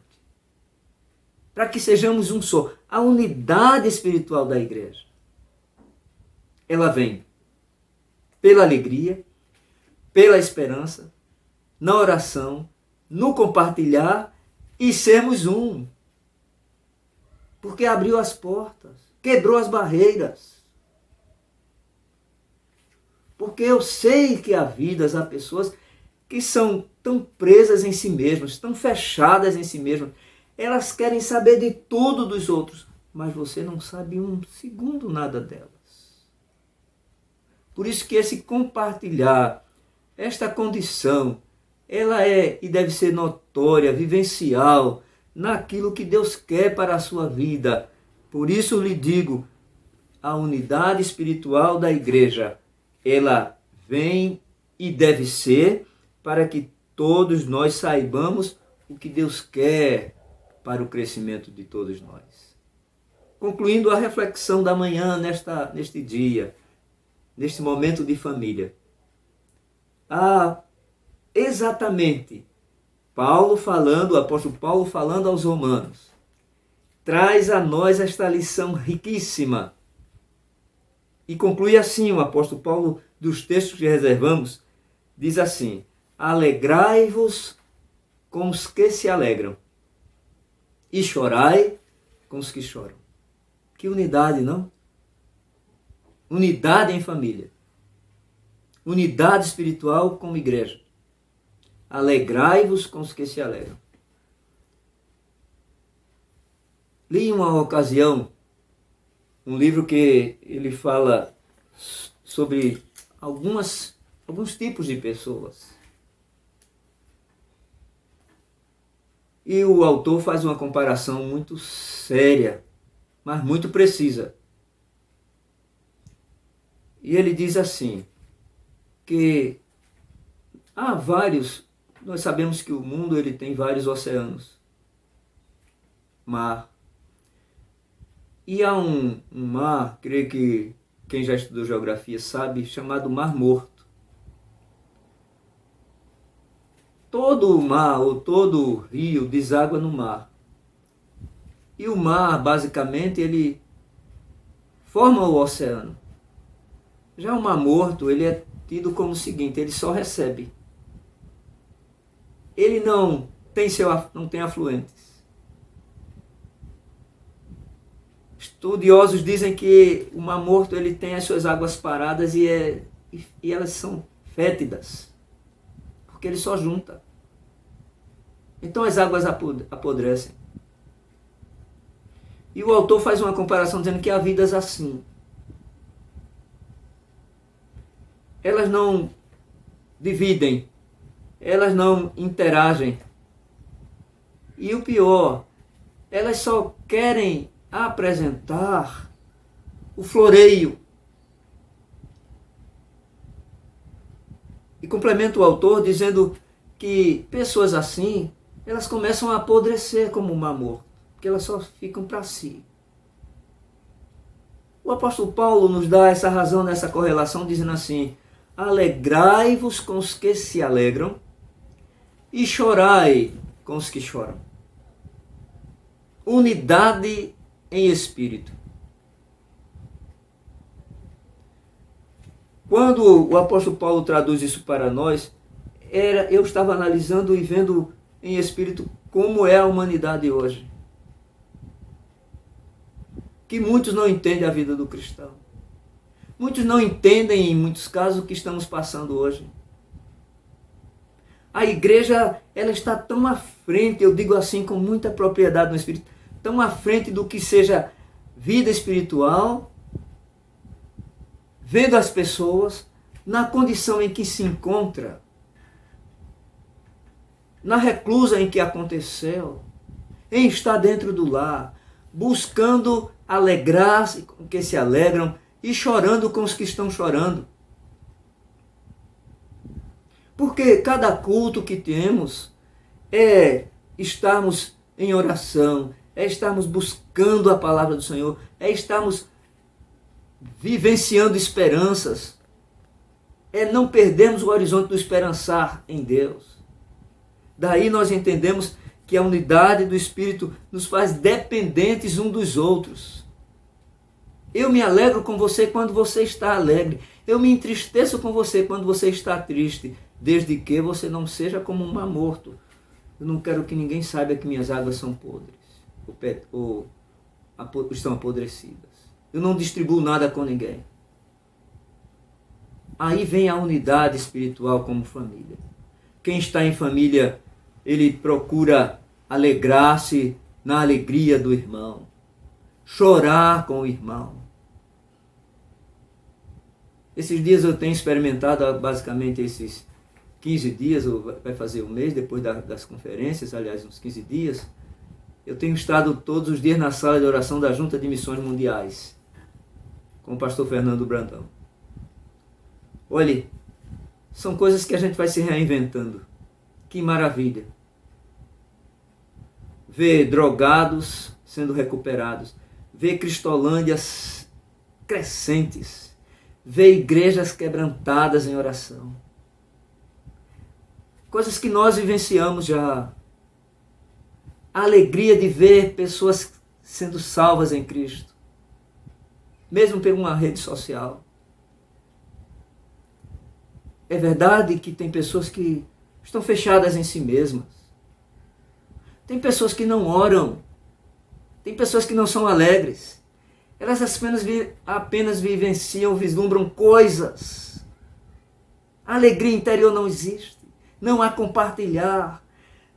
Para que sejamos um só. A unidade espiritual da igreja. Ela vem pela alegria, pela esperança, na oração, no compartilhar e sermos um. Porque abriu as portas, quebrou as barreiras. Porque eu sei que há vidas, há pessoas que são tão presas em si mesmas, tão fechadas em si mesmas. Elas querem saber de tudo dos outros, mas você não sabe um segundo nada delas. Por isso que esse compartilhar, esta condição, ela é e deve ser notória, vivencial, naquilo que Deus quer para a sua vida. Por isso lhe digo, a unidade espiritual da igreja, ela vem e deve ser para que todos nós saibamos o que Deus quer para o crescimento de todos nós. Concluindo a reflexão da manhã neste dia, neste momento de família. Exatamente, o apóstolo Paulo falando aos romanos, traz a nós esta lição riquíssima. E conclui assim o apóstolo Paulo, dos textos que reservamos, diz assim: alegrai-vos com os que se alegram e chorai com os que choram. Que unidade, não? Unidade em família. Unidade espiritual como igreja. Alegrai-vos com os que se alegram. Li em uma ocasião um livro que ele fala sobre alguns tipos de pessoas. E o autor faz uma comparação muito séria, mas muito precisa. E ele diz assim, que há vários, nós sabemos que o mundo ele tem vários oceanos, mar. E há um mar, creio que quem já estudou geografia sabe, chamado Mar Morto. Todo o mar ou todo o rio deságua no mar. E o mar, basicamente, ele forma o oceano. Já o Mar Morto, ele é tido como o seguinte, ele só recebe. Ele não tem afluentes. Estudiosos dizem que o Mar Morto ele tem as suas águas paradas e elas são fétidas, porque ele só junta. Então as águas apodrecem. E o autor faz uma comparação dizendo que há vidas assim. Elas não dividem, elas não interagem. E o pior, elas só querem apresentar o floreio. E complementa o autor dizendo que pessoas assim, elas começam a apodrecer como um mamor, porque elas só ficam para si. O apóstolo Paulo nos dá essa razão nessa correlação, dizendo assim: alegrai-vos com os que se alegram e chorai com os que choram. Unidade em espírito. Quando o apóstolo Paulo traduz isso para nós, eu estava analisando e vendo em espírito como é a humanidade hoje. Que muitos não entendem a vida do cristão. Muitos não entendem, em muitos casos, o que estamos passando hoje. A igreja, ela está tão à frente, eu digo assim com muita propriedade no espírito, tão à frente do que seja vida espiritual, vendo as pessoas na condição em que se encontra, na reclusa em que aconteceu, em estar dentro do lar, buscando alegrar-se com os que se alegram e chorando com os que estão chorando. Porque cada culto que temos é estarmos em oração, é estarmos buscando a palavra do Senhor, é estarmos vivenciando esperanças, é não perdermos o horizonte do esperançar em Deus. Daí nós entendemos que a unidade do Espírito nos faz dependentes um dos outros. Eu me alegro com você quando você está alegre. Eu me entristeço com você quando você está triste, desde que você não seja como um mar morto. Eu não quero que ninguém saiba que minhas águas são podres ou estão apodrecidas. Eu não distribuo nada com ninguém. Aí vem a unidade espiritual como família. Quem está em família, ele procura alegrar-se na alegria do irmão, chorar com o irmão. Esses dias eu tenho experimentado basicamente esses 15 dias, ou vai fazer um mês depois das conferências, aliás, uns 15 dias, eu tenho estado todos os dias na sala de oração da Junta de Missões Mundiais, com o pastor Fernando Brandão. Olhe, são coisas que a gente vai se reinventando. Que maravilha! Ver drogados sendo recuperados, ver cristolândias crescentes, ver igrejas quebrantadas em oração. Coisas que nós vivenciamos já. A alegria de ver pessoas sendo salvas em Cristo, mesmo por uma rede social. É verdade que tem pessoas que estão fechadas em si mesmas. Tem pessoas que não oram. Tem pessoas que não são alegres. Elas apenas vivenciam, vislumbram coisas. A alegria interior não existe. Não há compartilhar.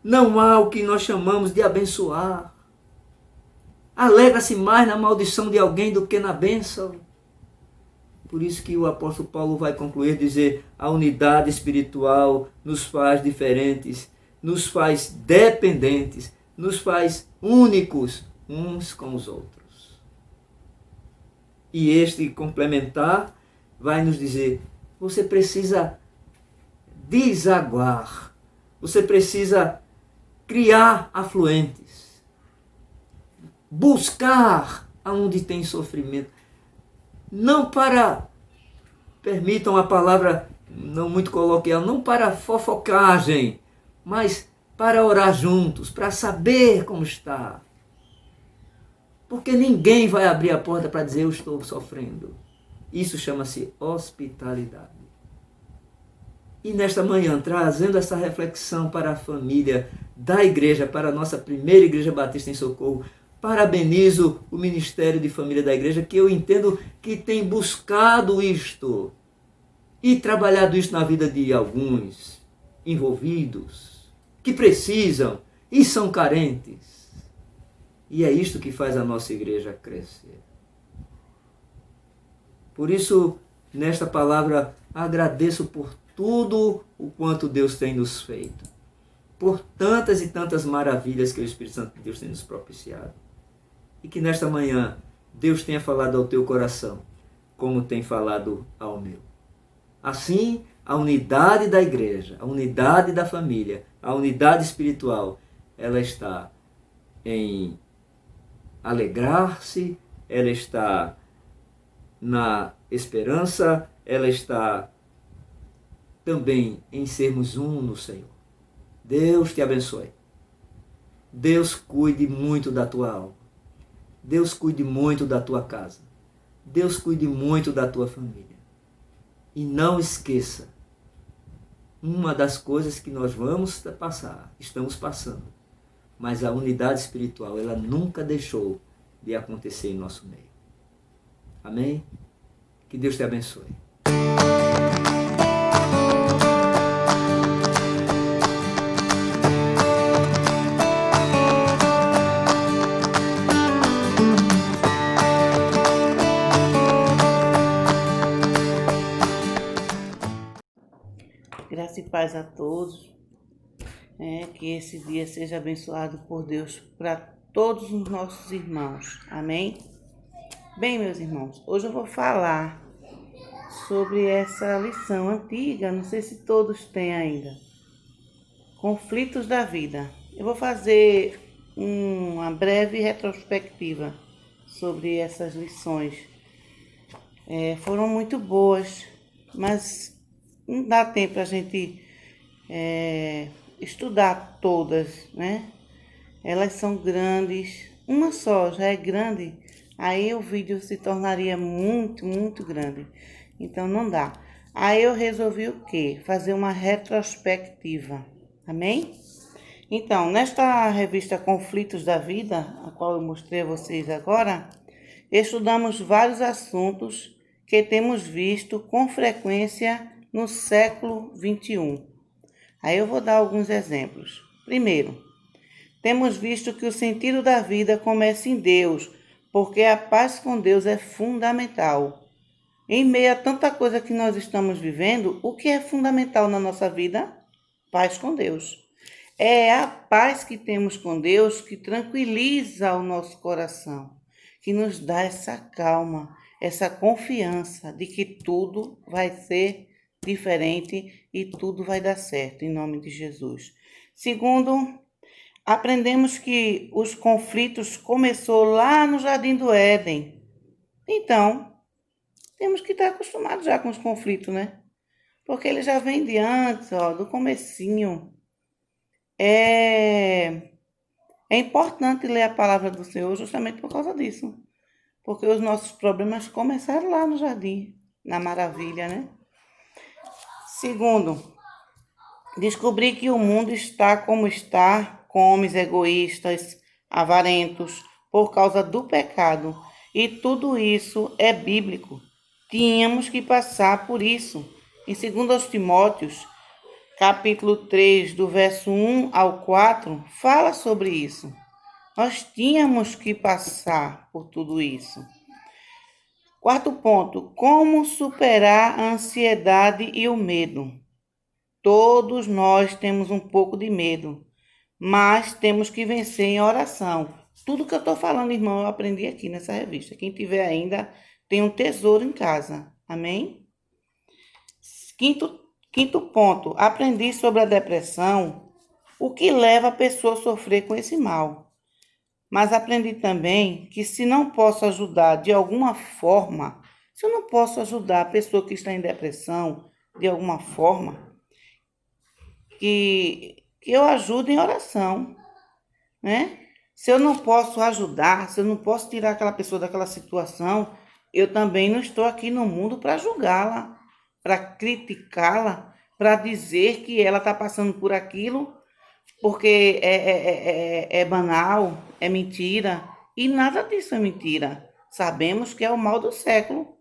Não há o que nós chamamos de abençoar. Alegra-se mais na maldição de alguém do que na bênção. Por isso que o apóstolo Paulo vai concluir, dizer, a unidade espiritual nos faz diferentes, nos faz dependentes, nos faz únicos uns com os outros. E este complementar vai nos dizer, você precisa desaguar, você precisa criar afluentes, buscar aonde tem sofrimento, não para, permitam a palavra não muito coloquial, não para fofocagem, mas para orar juntos, para saber como está. Porque ninguém vai abrir a porta para dizer eu estou sofrendo. Isso chama-se hospitalidade. E nesta manhã, trazendo essa reflexão para a família da igreja, para a nossa primeira Igreja Batista em Socorro, parabenizo o Ministério de Família da Igreja, que eu entendo que tem buscado isto e trabalhado isso na vida de alguns envolvidos, que precisam e são carentes. E é isto que faz a nossa igreja crescer. Por isso, nesta palavra, agradeço por tudo o quanto Deus tem nos feito. por tantas e tantas maravilhas que o Espírito Santo de Deus tem nos propiciado. E que nesta manhã Deus tenha falado ao teu coração, como tem falado ao meu. Assim, a unidade da igreja, a unidade da família, a unidade espiritual, ela está em alegrar-se, ela está na esperança, ela está também em sermos um no Senhor. Deus te abençoe. Deus cuide muito da tua alma. Deus cuide muito da tua casa. Deus cuide muito da tua família. E não esqueça, uma das coisas que nós estamos passando, mas a unidade espiritual, ela nunca deixou de acontecer em nosso meio. Amém? Que Deus te abençoe. Graça e paz a todos. Que esse dia seja abençoado por Deus para todos os nossos irmãos. Amém? Bem, meus irmãos, hoje eu vou falar sobre essa lição antiga, não sei se todos têm ainda. Conflitos da vida. Eu vou fazer uma breve retrospectiva sobre essas lições. Foram muito boas, mas não dá tempo a gente estudar todas, né? Elas são grandes, uma só já é grande, aí o vídeo se tornaria muito, muito grande. Então não dá. Aí eu resolvi o quê? Fazer uma retrospectiva, amém? Então, nesta revista Conflitos da Vida, a qual eu mostrei a vocês agora, estudamos vários assuntos que temos visto com frequência no século 21. Aí eu vou dar alguns exemplos. Primeiro, temos visto que o sentido da vida começa em Deus, porque a paz com Deus é fundamental. Em meio a tanta coisa que nós estamos vivendo, o que é fundamental na nossa vida? Paz com Deus. É a paz que temos com Deus que tranquiliza o nosso coração, que nos dá essa calma, essa confiança de que tudo vai ser diferente e tudo vai dar certo, em nome de Jesus. Segundo, aprendemos que os conflitos começou lá no Jardim do Éden. Então, temos que estar acostumados já com os conflitos, né? Porque ele já vem de antes, do comecinho. É importante ler a palavra do Senhor justamente por causa disso. Porque os nossos problemas começaram lá no jardim, na maravilha, né? Segundo, descobri que o mundo está como está, com homens egoístas, avarentos, por causa do pecado. E tudo isso é bíblico. Tínhamos que passar por isso. Em 2 Timóteos, capítulo 3, do verso 1 ao 4, fala sobre isso. Nós tínhamos que passar por tudo isso. Quarto ponto, como superar a ansiedade e o medo. Todos nós temos um pouco de medo, mas temos que vencer em oração. Tudo que eu estou falando, irmão, eu aprendi aqui nessa revista. Quem tiver ainda, tem um tesouro em casa. Amém? Quinto ponto, aprendi sobre a depressão, o que leva a pessoa a sofrer com esse mal. Mas aprendi também que se não posso ajudar de alguma forma, se eu não posso ajudar a pessoa que está em depressão de alguma forma, que eu ajude em oração, né? Se eu não posso ajudar, se eu não posso tirar aquela pessoa daquela situação, eu também não estou aqui no mundo para julgá-la, para criticá-la, para dizer que ela está passando por aquilo porque é banal, é mentira. E nada disso é mentira. Sabemos que é o mal do século.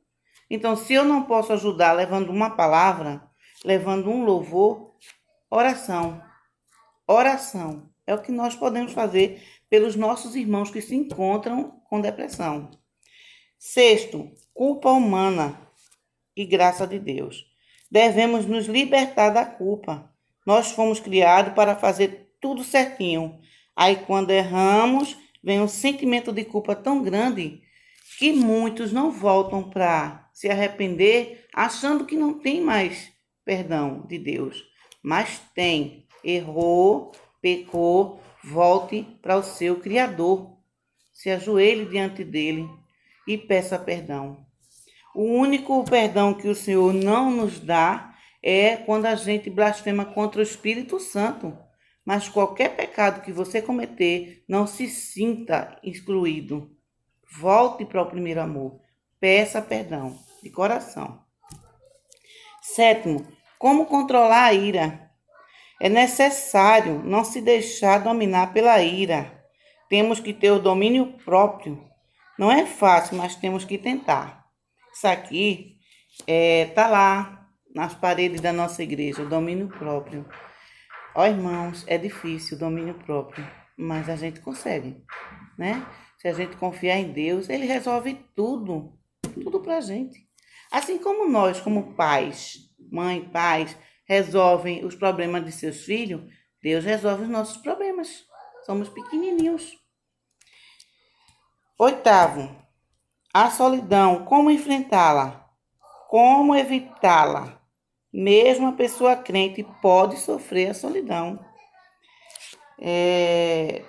Então, se eu não posso ajudar levando uma palavra, levando um louvor, oração. Oração é o que nós podemos fazer pelos nossos irmãos que se encontram com depressão. Sexto, culpa humana e graça de Deus. Devemos nos libertar da culpa. Nós fomos criados para fazer tudo certinho. Aí quando erramos, vem um sentimento de culpa tão grande que muitos não voltam para se arrepender, achando que não tem mais perdão de Deus. Mas tem. Errou, pecou, volte para o seu Criador. Se ajoelhe diante dele e peça perdão. O único perdão que o Senhor não nos dá é quando a gente blasfema contra o Espírito Santo. Mas qualquer pecado que você cometer, não se sinta excluído. Volte para o primeiro amor. Peça perdão de coração. 7º, como controlar a ira? É necessário não se deixar dominar pela ira. Temos que ter o domínio próprio. Não é fácil, mas temos que tentar. Isso aqui está lá nas paredes da nossa igreja, o domínio próprio. Ó, irmãos, é difícil o domínio próprio, mas a gente consegue, né? Se a gente confiar em Deus, Ele resolve tudo pra gente. Assim como nós, como pais, mãe, pais, resolvem os problemas de seus filhos, Deus resolve os nossos problemas. Somos pequenininhos. 8º, a solidão, como enfrentá-la? Como evitá-la? Mesmo a pessoa crente pode sofrer a solidão.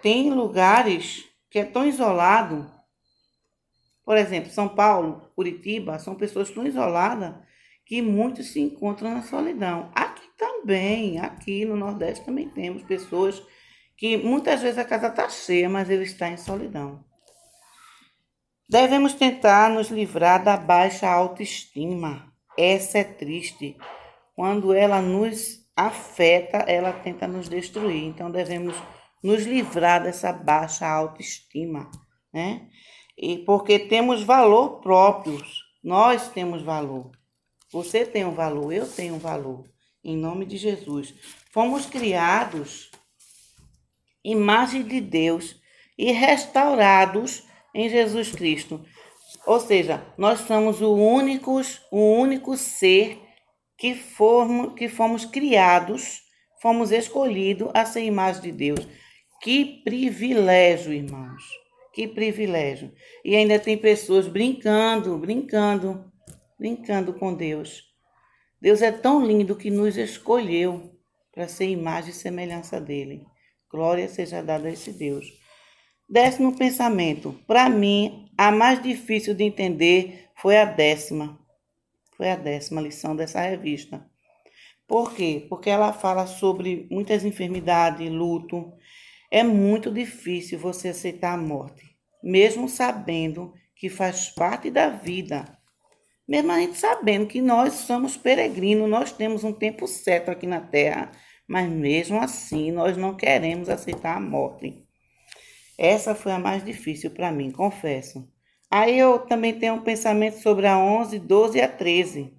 Tem lugares que é tão isolado. Por exemplo, São Paulo, Curitiba, são pessoas tão isoladas que muitos se encontram na solidão. Aqui também, aqui no Nordeste também temos pessoas que muitas vezes a casa está cheia, mas ele está em solidão. Devemos tentar nos livrar da baixa autoestima. Essa é triste. Quando ela nos afeta, ela tenta nos destruir. Então, devemos nos livrar dessa baixa autoestima, né? E porque temos valor próprio. Nós temos valor. Você tem um valor, eu tenho um valor. Em nome de Jesus. Fomos criados, imagem de Deus, e restaurados em Jesus Cristo. Ou seja, nós somos o único ser que fomos criados, fomos escolhidos a ser imagem de Deus. Que privilégio, irmãos. Que privilégio. E ainda tem pessoas brincando com Deus. Deus é tão lindo que nos escolheu para ser imagem e semelhança dele. Glória seja dada a esse Deus. 10º pensamento. Para mim, a mais difícil de entender foi a 10ª. Foi a 10ª lição dessa revista. Por quê? Porque ela fala sobre muitas enfermidades, luto. É muito difícil você aceitar a morte, mesmo sabendo que faz parte da vida. Mesmo a gente sabendo que nós somos peregrinos, nós temos um tempo certo aqui na Terra, mas mesmo assim nós não queremos aceitar a morte. Essa foi a mais difícil para mim, confesso. Aí eu também tenho um pensamento sobre a 11, 12 e a 13.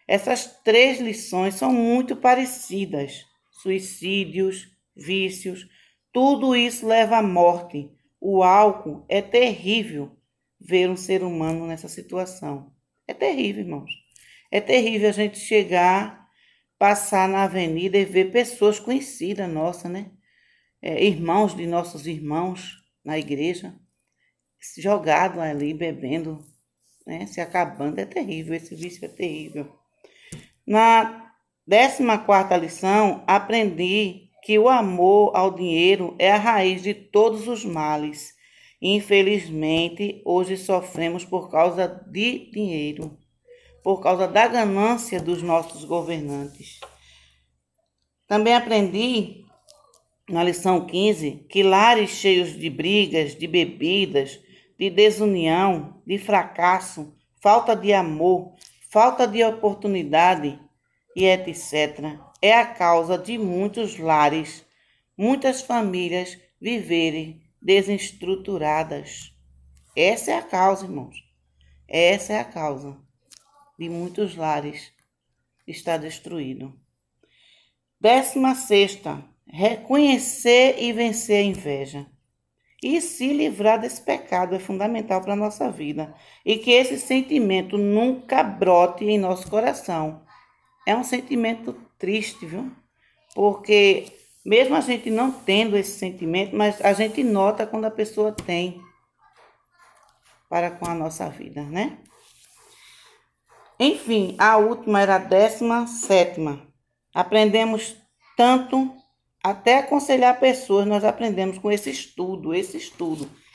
Essas 3 lições são muito parecidas. Suicídios, vícios, tudo isso leva à morte. O álcool é terrível ver um ser humano nessa situação. É terrível, irmãos. É terrível a gente chegar, passar na avenida e ver pessoas conhecidas nossas, né? Irmãos de nossos irmãos na igreja, jogados ali, bebendo, né? Se acabando. É terrível, esse vício é terrível. Na 14ª lição, aprendi que o amor ao dinheiro é a raiz de todos os males. Infelizmente, hoje sofremos por causa de dinheiro, por causa da ganância dos nossos governantes. Também aprendi, na lição 15, que lares cheios de brigas, de bebidas, de desunião, de fracasso, falta de amor, falta de oportunidade e etc. é a causa de muitos lares, muitas famílias viverem desestruturadas. Essa é a causa, irmãos. Essa é a causa de muitos lares estar destruído. 16ª, reconhecer e vencer a inveja. E se livrar desse pecado é fundamental para a nossa vida. E que esse sentimento nunca brote em nosso coração. É um sentimento triste, viu? Porque Mesmo a gente não tendo esse sentimento, mas a gente nota quando a pessoa tem para com a nossa vida, né? Enfim, a última era a 17ª. Aprendemos tanto, até aconselhar pessoas, nós aprendemos com esse estudo.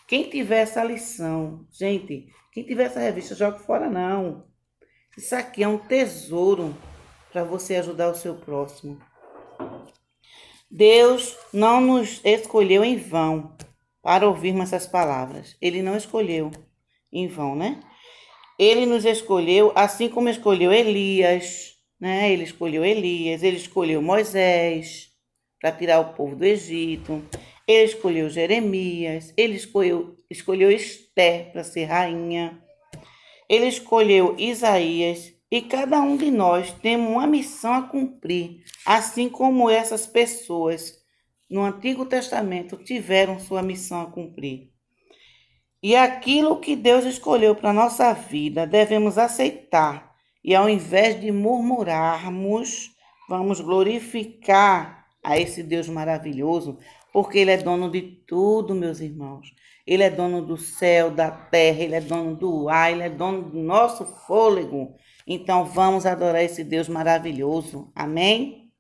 Quem tiver essa lição, gente, quem tiver essa revista, joga fora não. Isso aqui é um tesouro para você ajudar o seu próximo. Deus não nos escolheu em vão para ouvirmos essas palavras. Ele não escolheu em vão, né? Ele nos escolheu assim como escolheu Elias, né? Ele escolheu Elias, ele escolheu Moisés para tirar o povo do Egito. Ele escolheu Jeremias, ele escolheu Esther para ser rainha. Ele escolheu Isaías. E cada um de nós temos uma missão a cumprir, assim como essas pessoas no Antigo Testamento tiveram sua missão a cumprir. E aquilo que Deus escolheu para a nossa vida, devemos aceitar. E ao invés de murmurarmos, vamos glorificar a esse Deus maravilhoso, porque Ele é dono de tudo, meus irmãos. Ele é dono do céu, da terra, Ele é dono do ar, Ele é dono do nosso fôlego. Então vamos adorar esse Deus maravilhoso. Amém?